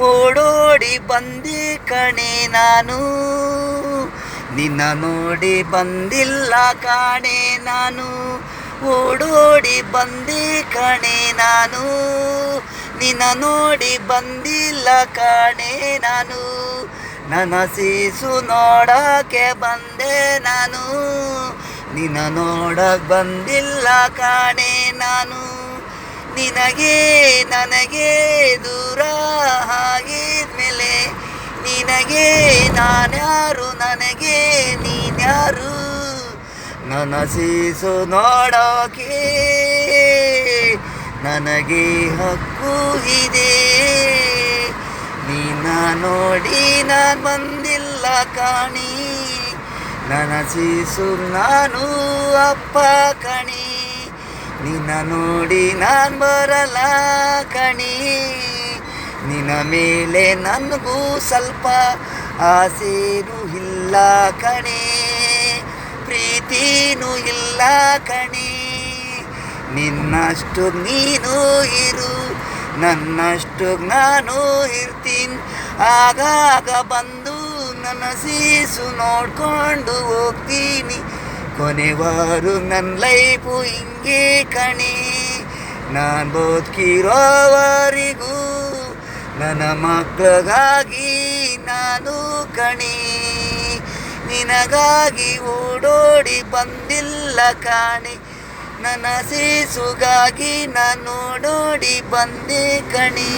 ಓಡೋಡಿ ಬಂದಿ ಕಣೆ ನಾನು, ನಿನ್ನ ನೋಡಿ ಬಂದಿಲ್ಲ ಕಾಣೆ ನಾನು. ಓಡೋಡಿ ಬಂದಿ ಕಣೆ ನಾನು, ನಿನ್ನ ನೋಡಿ ಬಂದಿಲ್ಲ ಕಾಣೆ ನಾನು. ನನ್ನ ಸೀಸು ನೋಡಕ್ಕೆ ಬಂದೆ ನಾನು, ನಿನ್ನ ನೋಡಕ್ಕೆ ಬಂದಿಲ್ಲ ಕಾಣೆ ನಾನು. ನಿನಗೆ ನನಗೆ ದೂರ ಆಗಿದ್ಮೇಲೆ ನಿನಗೆ ನಾನ್ಯಾರು, ನನಗೆ ನೀನ್ಯಾರು. ನನ್ನ ಸೀಸು ನೋಡೋಕೆ ನನಗೆ ಹಕ್ಕು ಇದೆ. ನಿನ್ನ ನೋಡಿ ನಾನು ಬಂದಿಲ್ಲ ಕಾಣಿ, ನನ್ನ ಸೀಸು ನಾನು ಅಪ್ಪ ಕಣಿ. ನಿನ್ನ ನೋಡಿ ನಾನು ಬರಲ್ಲ ಕಣಿ, ನಿನ್ನ ಮೇಲೆ ನನಗೂ ಸ್ವಲ್ಪ ಆಸೆನೂ ಇಲ್ಲ ಕಣೆ, ಪ್ರೀತಿನೂ ಇಲ್ಲ ಕಣೆ. ನಿನ್ನಷ್ಟು ನೀನು ಇರು, ನನ್ನಷ್ಟು ನಾನು ಇರ್ತೀನಿ. ಆಗಾಗ ಬಂದು ನನ್ನ ಸೀಸು ನೋಡ್ಕೊಂಡು ಹೋಗ್ತೀನಿ. ಕೊನೆವಾರು ನನ್ನ ಲೈಫು ಹಿಂಗೆ ಕಣೆ, ನಾನು ಬದುಕಿರೋವರೆಗೂ ನನ್ನ ಮಕ್ಕಳಿಗಾಗಿ ನಾನು ಕಣೆ. ನಿನಗಾಗಿ ಓಡೋಡಿ ಬಂದಿಲ್ಲ ಕಾಣೆ, ನನ್ನ ಸೀಸುಗಾಗಿ ನಾನು ಓಡೋಡಿ ಬಂದೆ ಕಣೆ.